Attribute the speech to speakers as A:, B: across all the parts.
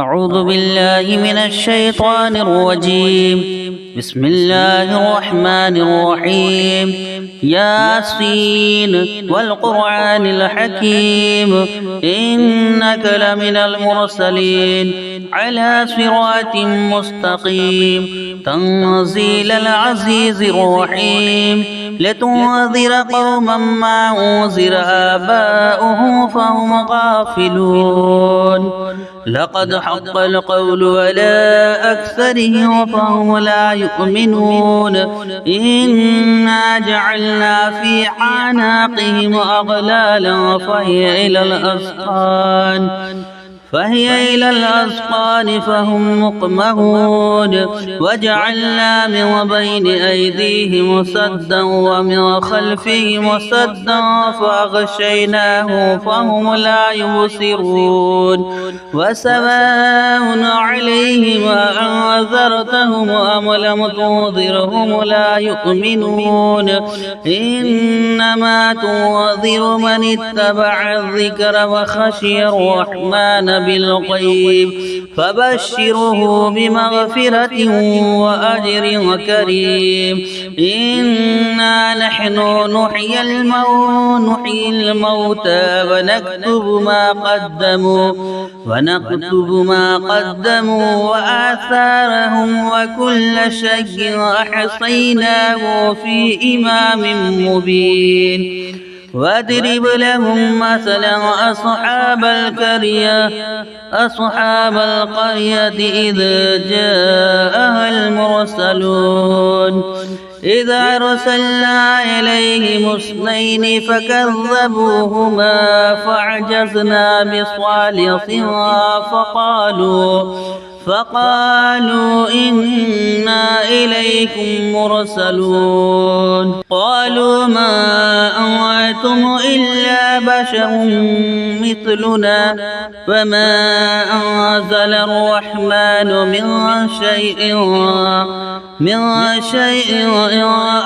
A: أعوذ بالله من الشيطان الرجيم. بسم الله الرحمن الرحيم. ياسين والقرآن الحكيم إنك لمن المرسلين على صراط مستقيم تنزيل العزيز الرحيم. لتنذر قوما ما أنذر آباؤهم فهم غافلون. لقد حق القول على أكثرهم فهم لا يؤمنون. إنا جعلنا في أعناقهم أغلالا فهي إلى الأذقان فهم مقمحون. وجعلنا من بين أيديهم سدا ومن خلفهم سدا فأغشيناهم فهم لا يبصرون. وسواء عليهم أنذرتهم أم لم تنذرهم لا يؤمنون. إنما تنذر من اتبع الذكر وخشي الرحمن بالغيب فبشره بمغفرة وأجر كريم. إنا نحن نحيي الموتى ونكتب ما قدموا وآثارهم وكل شيء أحصيناه في إمام مبين. واضرب لهم مثلا أصحاب القرية إذ جاءها المرسلون. إذا أرسلنا إليهم اثنين فكذبوهما فعجزنا بصالحها فقالوا إنا إليكم مرسلون. قالوا ما أنتم إلا بشر مثلنا وما أنزل الرحمن من شيء إن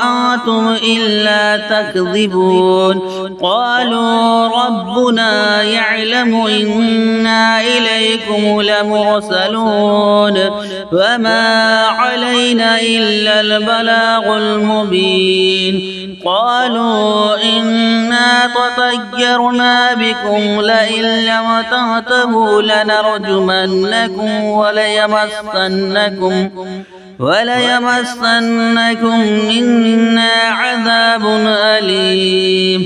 A: أنتم إلا تكذبون. قالوا ربنا يعلم إنا إليكم لمرسلون وما علينا إلا البلاغ المبين. قالوا إنا تطيرنا بكم لئن لم تنتهوا لنرجمنكم وليمسنكم منا عذاب أليم.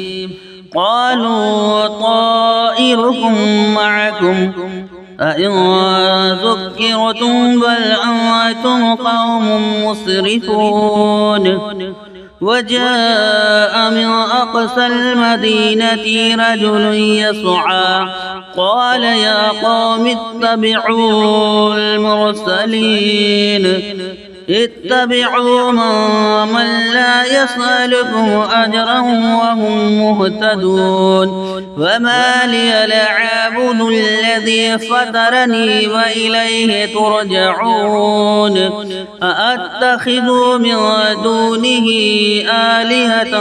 A: قالوا طائركم معكم أئن ذكرتم بل أنتم قوم مسرفون. وجاء من أقصى المدينة رجل يسعى قال يا قوم اتبعوا المرسلين اتبعوا من لا يسألكم أجرا وهم مهتدون. وما لي لا أعبد الذي فطرني وإليه ترجعون. أأتخذ من دونه آلهة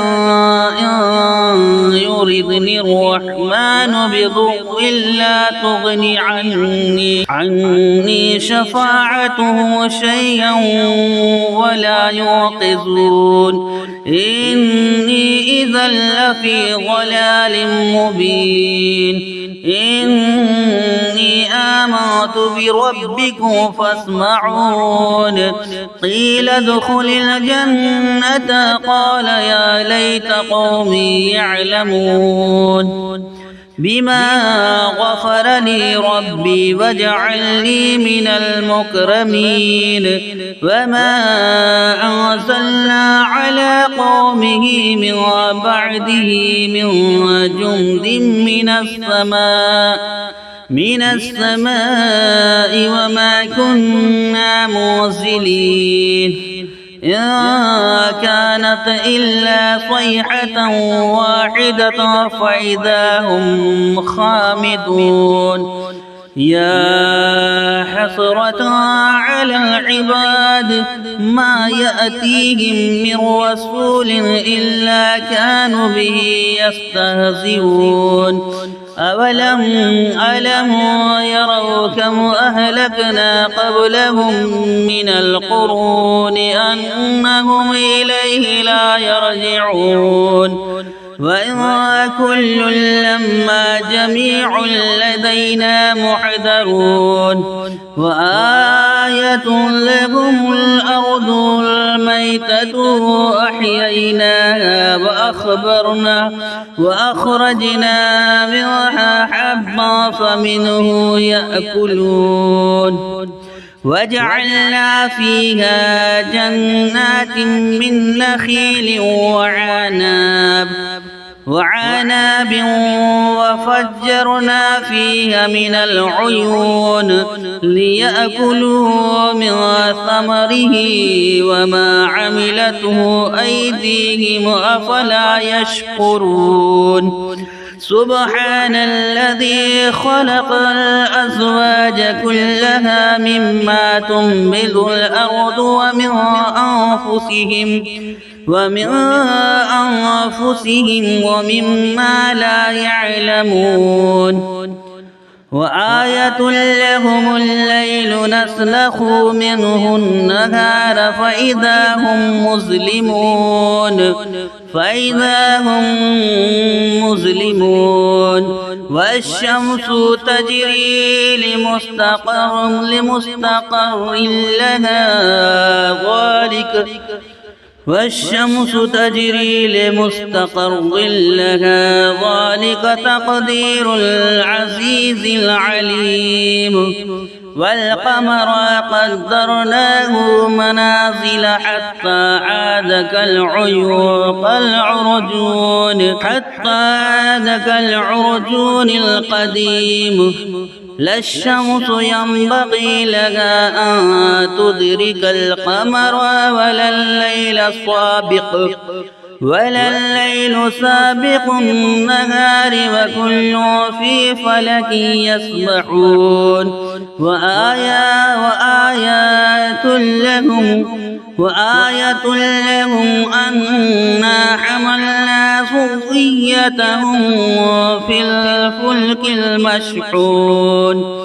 A: إن يردني الرحمن بضر لا تغني عني شفاعته شيئا ولا يوقظون. إني إذا لفي ضلال مبين. إني آمنت بربكم فاسمعون. قيل ادخل الجنة قال يا ليت قومي يعلمون بما غفر لي ربي وجعلني من المكرمين. وما أنزلنا على قومه من بعده من جند من السماء وما كنا منزلين. إن كانت إلا صيحة واحدة فإذا هم خامدون. يا حسرة على العباد ما يأتيهم من رسول إلا كانوا به يستهزئون. ألم يروا كم أهلكنا قبلهم من القرون أنهم إليه لا يرجعون وإن كل لما جميع لدينا محضرون وآية لهم الأرض الميتة أحييناها وأخرجنا منها حبا فمنه يأكلون وجعلنا فيها جنات من نخيل وعناب وفجرنا فيها من العيون ليأكلوا من ثمره وما عملته أيديهم أفلا يشكرون سبحان الذي خلق الأزواج كلها مما تنبت الأرض ومن أنفسهم ومما لا يعلمون وآية لهم الليل نسلخ منه النهار فإذا هم مظلمون والشمس تجري لمستقر لها ذلك تقدير العزيز العليم والقمر قدرناه منازل حتى عاد كالعرجون القديم لا الشمس ينبغي لها أن تدرك القمر ولا الليل سابق النهار وكل في فلك يسبحون وآية لهم أنا حملنا ذريتهم في الفلك المشحون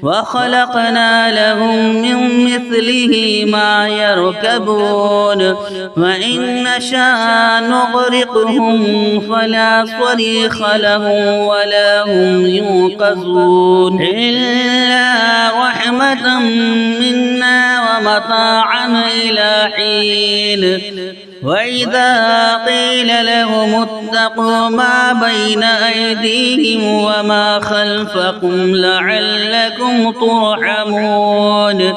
A: وخلقنا لهم من مثله ما يركبون وإن نشاء نغرقهم فلا صريخ لهم ولا هم ينقذون إلا رحمة منا ومتاعا إلى حين وإذا قيل لهم اتقوا ما بين أيديهم وما خلفكم لعلكم ترحمون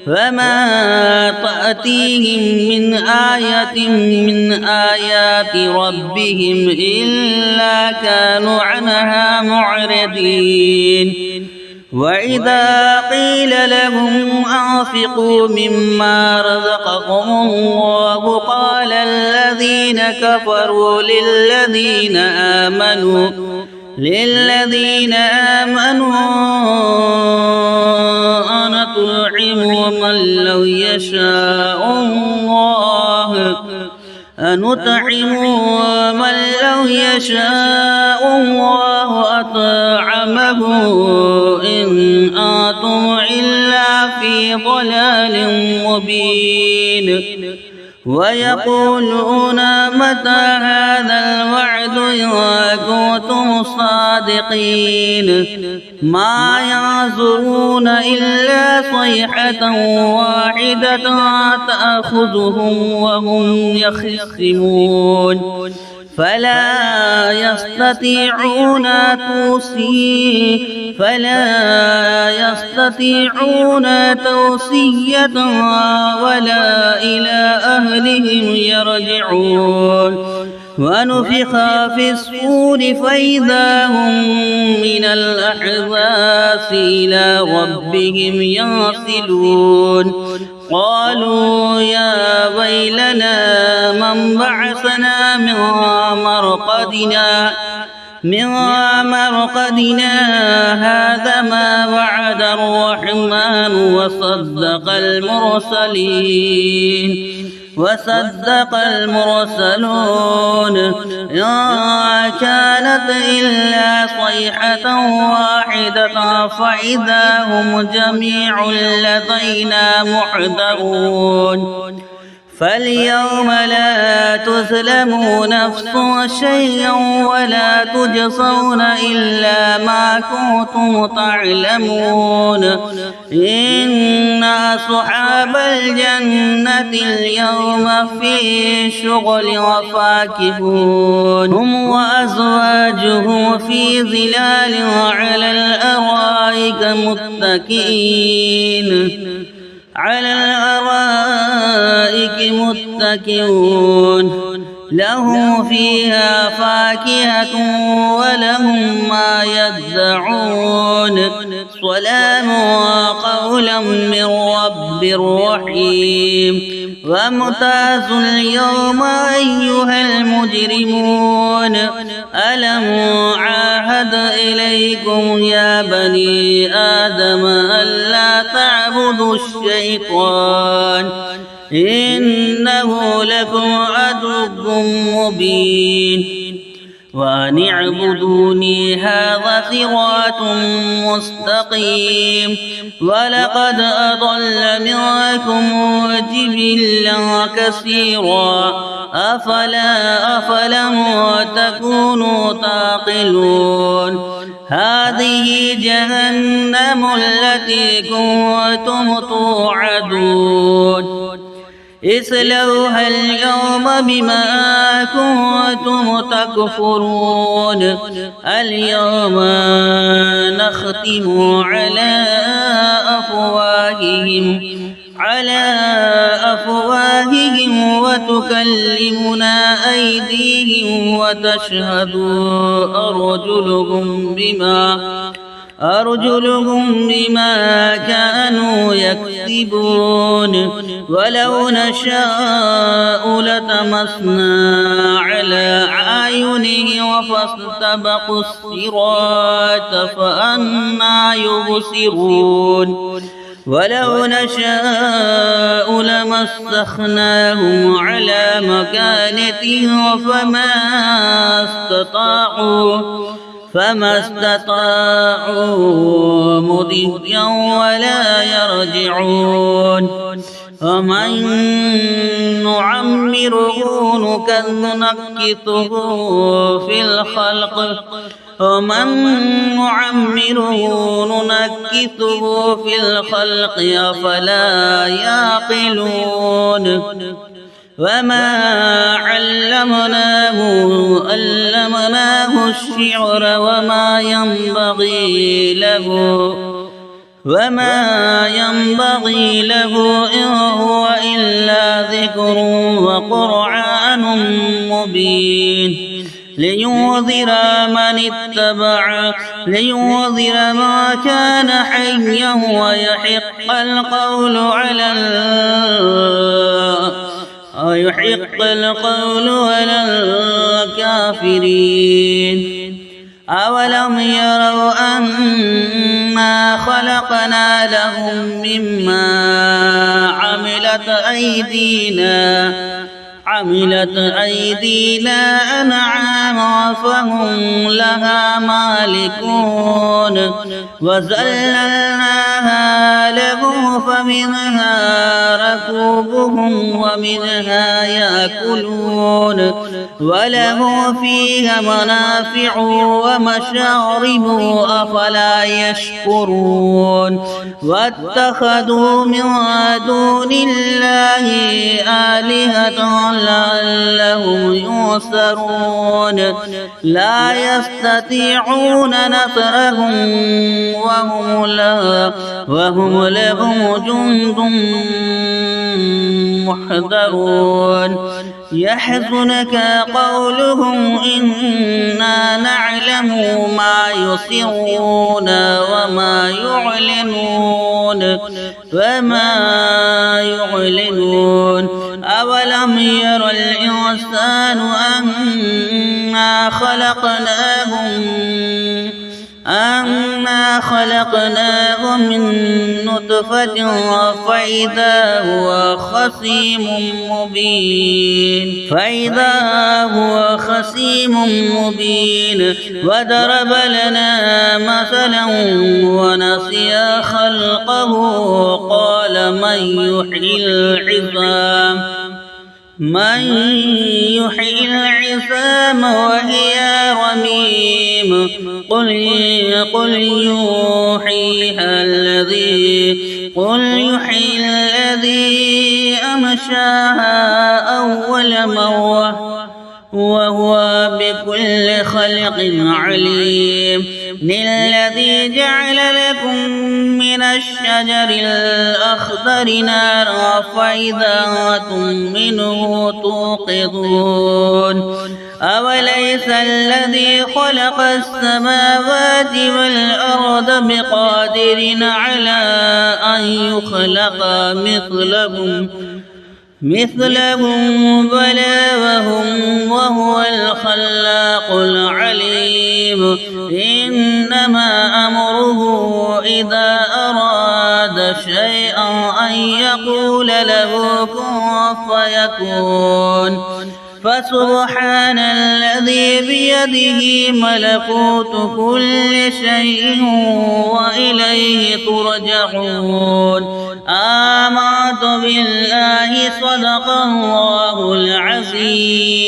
A: فما تأتيهم من آية من آيات ربهم إلا كانوا عنها معرضين وإذا قيل لهم أنفقوا مما رزقكم الله قال الذين كفروا للذين آمنوا أنطعم من لو يشاء الله أطعمه إن أنتم إلا في ضلال مبين ويقولون متى هذا الوعد إن كنتم صادقين ما ينظرون إلا صيحة واحدة تأخذهم وهم يخصمون فلا يستطيعون توصية ولا إلى أهلهم يرجعون ونفخ في الصور فإذا هم من الأحزاب إلى ربهم ينسلون قالوا يا ويلنا من بعثنا من مرقدنا من مرقدنا هذا ما وعد الرحمن وصدق المرسلون إن كانت إلا صيحة واحدة فإذا هم جميع لدينا محضرون فاليوم لا تظلمون نفس شيئا ولا تجزون إلا ما كنتم تعلمون إن أصحاب الجنة اليوم في شغل وفاكهون هم وأزواجهم في ظلال على الأرائك متكئون لهم فيها فاكهة ولهم ما يدعون سلام قولا من رب رحيم وامتازوا اليوم أيها المجرمون ألم عاهد إليكم يا بني آدم ألا تعبدوا الشيطان إنه لكم عدو مبين وأن اعبدوني هذا صراط مستقيم ولقد أضل منكم جبلا كثيرا أفلم تكونوا تعقلون هذه جهنم التي كنتم توعدون اصلوها اليوم بما كنتم تكفرون اليوم نختم على أفواههم وتكلمنا أيديهم وتشهد أرجلهم بما كانوا يكسبون ولو نشاء لطمسنا على أعينهم فاستبقوا الصراط فأنى يبصرون ولو نشاء لمسخناهم على مكانتهم فما استطاعوا مضيا ولا يرجعون ومن نعمره نكثه في الخلق أفلا يعقلون وما علمناه الشعر وما ينبغي له إن هو إلا ذكر وقرآن مبين لينذر ما كان حيا ويحق القول على الكافرين أولم يروا أنا خلقنا لهم مما عملت أيدينا أنعاما فهم لها مالكون وذللناها لهم فمنها ركوبهم ومنها يأكلون ولهم فيها منافع ومشارب أفلا يشكرون واتخذوا من دون الله آلهة لعلهم ينصرون لا يستطيعون نصرهم وهم لهم جند محضرون يحزنك قولهم إنا نعلم ما يسرون وما يعلنون أولم ير الإنسان أنا أنا خلقناه من نطفة فإذا هو خصيم مبين وضرب لنا مثلا ونسي خلقه قال من يحيي العظام وهي رميم قل يحييها الذي أنشاها أول مرة وهو بكل خلق عليم الذي جعل لكم من الشجر الأخضر نارا فإذا أنتم منه توقدون أوليس الذي خلق السماوات والأرض بقادر على أن يخلق مثلهم بلى وهو الخلاق العليم إنما أمره إذا أراد شيئا أن يقول له كن فيكون فسبحان الذي بيده ملكوت كل شيء وإليه ترجعون آمنت بالله صدق الله العظيم.